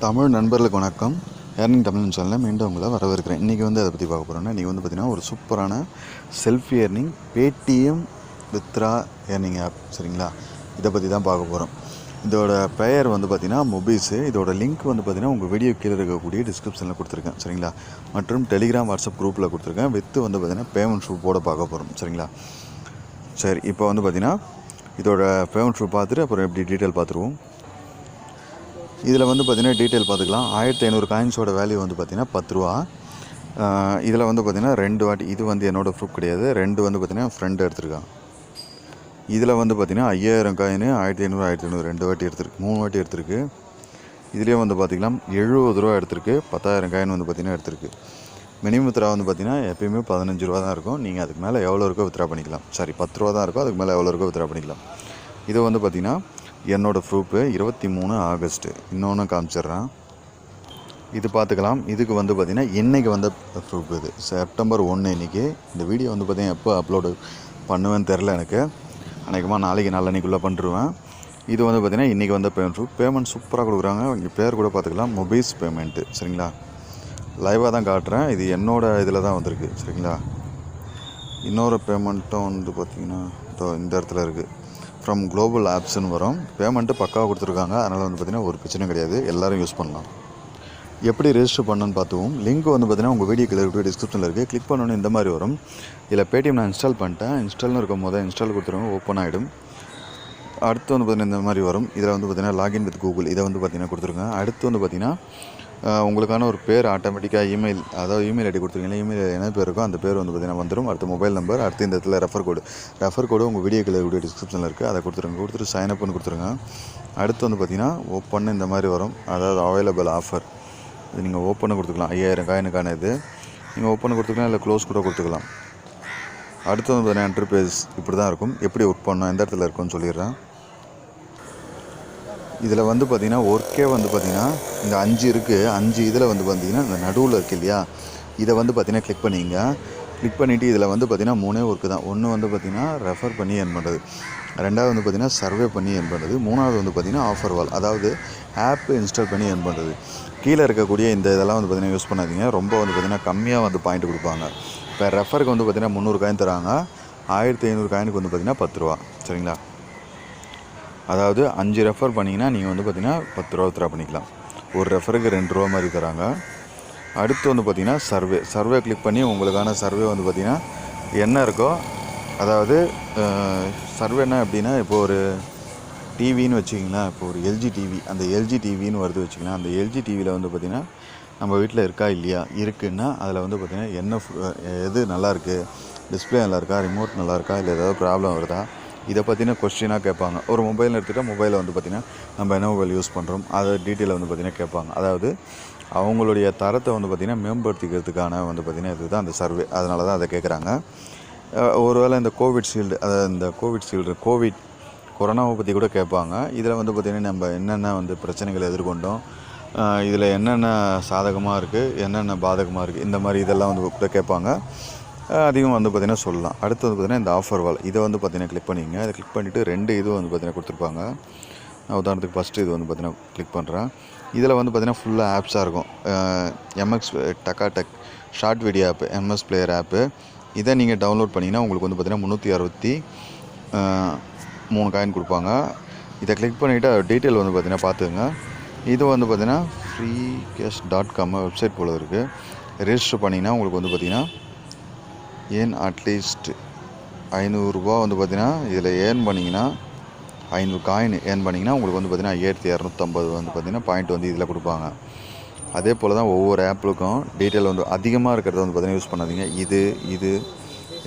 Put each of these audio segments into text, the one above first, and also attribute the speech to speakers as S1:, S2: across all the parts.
S1: தமிழ் நண்பர்களுக்கு வணக்கம். ஏர்னிங் தமிழ்னு சேனலில் மீண்டும் உங்களை வரவேற்கிறேன். இன்றைக்கி அதை பற்றி பார்க்க போகிறோன்னா, இன்றைக்கி பார்த்திங்கன்னா ஒரு சூப்பரான self earning Paytm withdraw earning app. சரிங்களா, இதை பற்றி தான் பார்க்க போகிறோம். இதோட பெயர் பார்த்திங்கன்னா மொபைஸு. இதோட லிங்க் பார்த்திங்கன்னா உங்கள் வீடியோ கீழே இருக்கக்கூடிய டிஸ்கிரிப்ஷனில் கொடுத்துருக்கேன். சரிங்களா, மற்றும் டெலிகிராம் வாட்ஸ்அப் குரூப்பில் கொடுத்துருக்கேன். பார்த்திங்கன்னா பேமெண்ட் ப்ரூஃபோடு பார்க்க போகிறோம். சரிங்களா, சரி இப்போ பார்த்திங்கன்னா இதோட பேமெண்ட் ப்ரூஃப் பார்த்துட்டு அப்புறம் எப்படி டீட்டெயில் பார்த்துருவோம். இதில் பார்த்திங்கன்னா டீட்டெயில் பார்த்துக்கலாம். 1500 காயின்ஸோட வேல்யூ பார்த்திங்கன்னா 10 ரூபா. இதில் பார்த்திங்கன்னா 2 வாட்டி, இது என்னோடய ப்ரூஃப் கிடையாது, 2 பார்த்திங்கன்னா ஃப்ரெண்டு எடுத்திருக்கான். இதில் பார்த்திங்கன்னா 5000 காயின் 1500 1500 2 வாட்டி எடுத்திருக்கு, 3 வாட்டி எடுத்திருக்கு. இதுலேயே பார்த்திக்கலாம் 70 ரூபா எடுத்திருக்கு, 10000 காயின் பார்த்திங்கன்னா எடுத்திருக்கு. மினிமம் வித்ரா பார்த்திங்கன்னா எப்பயுமே 15 ரூபா தான் இருக்கும். நீங்கள் அதுக்கு மேலே எவ்வளோ இருக்கோ வித்ரா பண்ணிக்கலாம். சாரி, 10 ரூபா தான் இருக்கும், அதுக்கு மேலே எவ்வளோ இருக்கோ வித்ரா பண்ணிக்கலாம். இது பார்த்திங்கன்னா என்னோடய ப்ரூஃபு 23 ஆகஸ்ட்டு. இன்னொன்று காமிச்சிட்றேன், இது பார்த்துக்கலாம். இதுக்கு பார்த்திங்கன்னா இன்றைக்கி வந்த ப்ரூஃப். இது செப்டம்பர் 1 இன்றைக்கி. இந்த வீடியோ பார்த்திங்கன்னா எப்போ அப்லோடு பண்ணுவேன்னு தெரில எனக்கு. அநேகமாக நாளைக்கு நாளன்னைக்குள்ளே பண்ணிருவேன். இது பார்த்திங்கன்னா இன்றைக்கி வந்த பேமெண்ட் ப்ரூஃப். பேமெண்ட் சூப்பராக கொடுக்குறாங்க. இங்கே பேர் கூட பார்த்துக்கலாம், மொபைஸ் பேமெண்ட்டு. சரிங்களா, லைவாக தான் காட்டுறேன். இது என்னோடய இதில் தான் வந்திருக்கு. சரிங்களா, இன்னொரு பேமெண்ட்டும் பார்த்திங்கன்னா இந்த இடத்துல இருக்குது. ஃப்ரம் குளோபல் ஆப்ஸ்ன்னு வரும். பேமெண்ட்டு பக்காவாக கொடுத்துருக்காங்க. அதனால் பார்த்திங்கன்னா ஒரு பிரச்சனையும் கிடையாது, எல்லோரும் யூஸ் பண்ணலாம். எப்படி ரெஜிஸ்டர் பண்ணணுன்னு பார்த்துவோம். லிங்க் பார்த்திங்கன்னா உங்கள் வீடியோ கீழே டிஸ்கிரிப்ஷனில் இருக்குது. கிளிக் பண்ணோன்னு இந்த மாதிரி வரும். இதில் பேடிஎம் நான் இன்ஸ்டால் பண்ணிட்டேன். இன்ஸ்டால்னு இருக்கும் போது இன்ஸ்டால் கொடுத்துருவோம், ஓப்பன் ஆகிடும். அடுத்து பார்த்திங்கன்னா இந்த மாதிரி வரும். இதில் பார்த்திங்கன்னா லாகின் வித் கூகுள், இதை பார்த்திங்கன்னா கொடுத்துருங்க. அடுத்து பார்த்திங்கன்னா உங்களுக்கான ஒரு பேர் ஆட்டோமேட்டிக்காக இமெயில், அதாவது இமெயில் ஐடி கொடுத்துருக்கீங்களா, இமெயில் என்ன பேர் இருக்கோ அந்த பேர் பார்த்திங்கன்னா வந்துடும். அடுத்து மொபைல் நம்பர், அடுத்து இந்த இடத்துல ரெஃபர் கோடு உங்கள் வீடியோ கீழே வீடியோ டிஸ்கிரிப்ஷனில் இருக்குது, அதை கொடுத்துட்டு சைன் அப்னு கொடுத்துருங்க. அடுத்து பார்த்திங்கன்னா ஓப்பன் இந்த மாதிரி வரும், அதாவது அவைலபிள் ஆஃபர். இது நீங்கள் ஓப்பன் கொடுத்துக்கலாம். 5000 காயினுக்கான இது நீங்கள் ஓப்பன் கொடுத்துக்கலாம், இல்லை க்ளோஸ் கூட கொடுத்துக்கலாம். அடுத்து பார்த்திங்கன்னா என்ட்ரி பேஜ் இப்படி தான் இருக்கும். எப்படி ஒர்க் பண்ணணும், எந்த இடத்துல இருக்குன்னு சொல்லிடுறேன். இதில் பார்த்திங்கன்னா ஒர்க்கே பார்த்திங்கன்னா இந்த 5 இருக்குது. 5 இதில் பார்த்திங்கன்னா இந்த நடுவில் இருக்குது இல்லையா, இதை பார்த்திங்கன்னா கிளிக் பண்ணிங்க. கிளிக் பண்ணிவிட்டு இதில் பார்த்திங்கன்னா 3 ஒர்க்கு தான். ஒன்று பார்த்திங்கன்னா ரெஃபர் பண்ணி ஏர்ன் பண்ணுறது, ரெண்டாவது பார்த்திங்கன்னா சர்வே பண்ணி ஏர்ன் பண்ணுறது, மூணாவது பார்த்திங்கன்னா ஆஃபர் வால், அதாவது ஆப் இன்ஸ்டால் பண்ணி ஏர்ன் பண்ணுறது. கீழே இருக்கக்கூடிய இந்த இதெல்லாம் பார்த்திங்கன்னா யூஸ் பண்ணாதீங்க. ரொம்ப பார்த்திங்கன்னா கம்மியாக பாயிண்ட் கொடுப்பாங்க. இப்போ ரெஃபருக்கு பார்த்திங்கன்னா 300 காயின் தராங்க. 1500 காயினுக்கு பார்த்திங்கன்னா 10 ரூபா. சரிங்களா, அதாவது 5 ரெஃபர் பண்ணிங்கன்னா நீங்கள் பார்த்திங்கன்னா 10 ரூபா வித்ரா பண்ணிக்கலாம். ஒரு ரெஃபருக்கு 2 ரூபா மாதிரி தராங்க. அடுத்து பார்த்திங்கன்னா சர்வே கிளிக் பண்ணி உங்களுக்கான சர்வே பார்த்திங்கன்னா என்ன இருக்கோ, அதாவது சர்வேனா எப்படின்னா, இப்போ ஒரு டிவின்னு வச்சிங்கன்னா, இப்போ ஒரு எல்ஜி டிவி, அந்த எல்ஜி டிவின்னு வருது வச்சிங்கன்னா, அந்த எல்ஜி டிவியில் பார்த்திங்கன்னா நம்ம வீட்டில் இருக்கா இல்லையா, இருக்குன்னா அதில் பார்த்திங்கன்னா என்ன எது நல்லாயிருக்கு, டிஸ்பிளே நல்லா இருக்கா, ரிமோட் நல்லா இருக்கா, இல்லை ஏதாவது ப்ராப்ளம் வருதா, இதை பற்றின கொஸ்டினாக கேட்பாங்க. ஒரு மொபைல் எடுத்துகிட்டால் மொபைலில் பார்த்திங்கன்னா நம்ம என்ன மொபைல் யூஸ் பண்ணுறோம், அதை டீட்டெயிலை பார்த்திங்கன்னா கேட்பாங்க. அதாவது அவங்களுடைய தரத்தை பார்த்திங்கன்னா மேம்படுத்திக்கிறதுக்கான பார்த்திங்கன்னா இதுதான் அந்த சர்வே. அதனால தான் அதை கேட்குறாங்க. ஒருவேளை இந்த கோவிட் கொரோனாவை பற்றி கூட கேட்பாங்க. இதில் பார்த்திங்கன்னா நம்ம என்னென்ன பிரச்சனைகளை எதிர்கொண்டோம், இதில் என்னென்ன சாதகமாக இருக்குது, என்னென்ன பாதகமாக இருக்குது, இந்த மாதிரி இதெல்லாம் கூட கேட்பாங்க. அதிகம் பார்த்திங்கன்னா சொல்லலாம். அடுத்து பார்த்திங்கன்னா இந்த ஆஃபர் வால், இதை பார்த்திங்கன்னா கிளிக் பண்ணிங்க. அதை கிளிக் பண்ணிவிட்டு 2 இது பார்த்திங்கன்னா கொடுத்துருப்பாங்க. நான் உதாரணத்துக்கு ஃபஸ்ட்டு இது பார்த்திங்கன்னா கிளிக் பண்ணுறேன். இதில் பார்த்திங்கன்னா ஃபுல்லாக ஆப்ஸாக இருக்கும். எம்எக்ஸ் டெக் ஷார்ட் வீடியோ ஆப்பு, எம்எஸ் பிளேயர் ஆப்பு. இதை நீங்கள் டவுன்லோட் பண்ணிங்கன்னா உங்களுக்கு பார்த்திங்கன்னா 363 காயின் கொடுப்பாங்க. இதை கிளிக் பண்ணிவிட்டு டீட்டெயில் பார்த்திங்கன்னா பார்த்துங்க. இது பார்த்திங்கன்னா freecash.com வெப்சைட் போல் இருக்குது. ரெஜிஸ்டர் பண்ணிங்கன்னா உங்களுக்கு பார்த்திங்கன்னா ஏன் அட்லீஸ்ட் 500 ரூபா பார்த்திங்கன்னா இதில் ஏர்ன் பண்ணிங்கன்னா 500 காயின் ஏர்ன் பண்ணிங்கன்னா உங்களுக்கு பார்த்திங்கன்னா 5250 பார்த்திங்கன்னா பாயிண்ட் இதில் கொடுப்பாங்க. அதே போல் தான் ஒவ்வொரு ஆப்புக்கும் டீட்டெயில் அதிகமாக இருக்கிறத பார்த்திங்கன்னா யூஸ் பண்ணாதீங்க. இது இது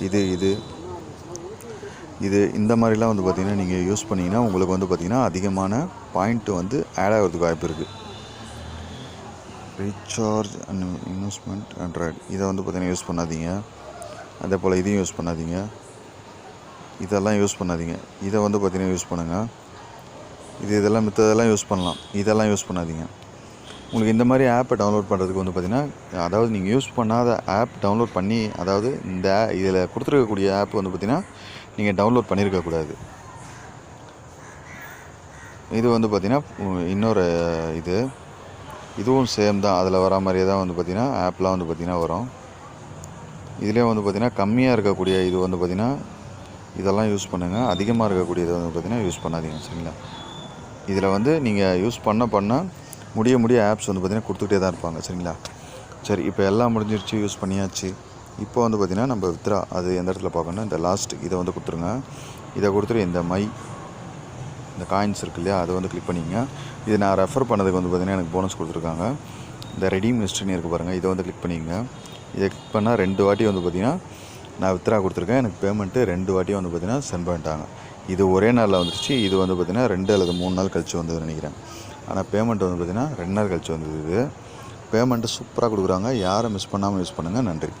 S1: இது இது இது இந்த மாதிரிலாம் பார்த்திங்கன்னா நீங்கள் யூஸ் பண்ணிங்கன்னா உங்களுக்கு பார்த்திங்கன்னா அதிகமான பாயிண்ட்டு ஆட் ஆகிறதுக்கு வாய்ப்பு இருக்குது. ரீசார்ஜ் அண்ட் இன்வெஸ்ட்மெண்ட் ஆண்ட்ராய்டு, இதை பார்த்திங்கன்னா யூஸ் பண்ணாதீங்க. அதே போல் இதையும் யூஸ் பண்ணாதீங்க, இதெல்லாம் யூஸ் பண்ணாதீங்க. இதை பார்த்திங்கன்னா யூஸ் பண்ணுங்கள். இதெல்லாம் மித்ததெல்லாம் யூஸ் பண்ணலாம், இதெல்லாம் யூஸ் பண்ணாதீங்க. உங்களுக்கு இந்த மாதிரி ஆப்பை டவுன்லோட் பண்ணுறதுக்கு பார்த்திங்கன்னா, அதாவது நீங்கள் யூஸ் பண்ணாத ஆப் டவுன்லோட் பண்ணி, அதாவது இந்த இதில் கொடுத்துருக்கக்கூடிய ஆப் பார்த்திங்கன்னா நீங்கள் டவுன்லோட் பண்ணியிருக்கக்கூடாது. இது பார்த்திங்கன்னா இன்னொரு இது இதுவும் சேம் தான். அதில் வர மாதிரியே தான் வந்து பார்த்திங்கன்னா ஆப்லாம் வந்து பார்த்திங்கன்னா வரும். இதிலே வந்து பார்த்திங்கன்னா கம்மியாக இருக்கக்கூடிய இது வந்து பார்த்திங்கன்னா இதெல்லாம் யூஸ் பண்ணுங்கள். அதிகமாக இருக்கக்கூடியது வந்து பார்த்திங்கன்னா யூஸ் பண்ணாதீங்க. சரிங்களா? இதில் வந்து நீங்கள் யூஸ் பண்ண முடிய ஆப்ஸ் வந்து பார்த்திங்கன்னா கொடுத்துக்கிட்டே தான் இருப்பாங்க. சரிங்களா? சரி, இப்போ எல்லாம் முடிஞ்சிருச்சு, யூஸ் பண்ணியாச்சு. இப்போ வந்து பார்த்திங்கன்னா நம்ம வித்ரா அது எந்த இடத்துல பார்க்கணும், இந்த லாஸ்ட் இதை வந்து கொடுத்துருங்க. இதை கொடுத்துட்டு இந்த காயின்ஸ் இருக்கு இல்லையா, அதை வந்து கிளிக் பண்ணிங்க. இது நான் ரெஃபர் பண்ணதுக்கு வந்து பார்த்திங்கன்னா எனக்கு போனஸ் கொடுத்துருக்காங்க. இந்த ரெடீம் ஹிஸ்ட்ரின்னு இருக்குது பாருங்கள், இதை வந்து கிளிக் பண்ணிங்க. இதை கிளிக் பண்ணால் 2 வாட்டி வந்து பார்த்திங்கன்னா நான் வித்ரா கொடுத்துருக்கேன். எனக்கு பேமெண்ட்டு 2 வாட்டியும் வந்து பார்த்திங்கன்னா சென்ட் பண்ணிட்டாங்க. இது ஒரே நாளில் வந்துருச்சு. இது வந்து பார்த்திங்கன்னா 2 அல்லது 3 நாள் கழிச்சு வந்ததுன்னு நினைக்கிறேன். ஆனால் பேமெண்ட் வந்து பார்த்திங்கன்னா 2 நாள் கழிச்சு வந்தது. இது பேமெண்ட்டு சூப்பராக கொடுக்குறாங்க. யாரும் மிஸ் பண்ணாமல் யூஸ் பண்ணுங்கள். நன்றி.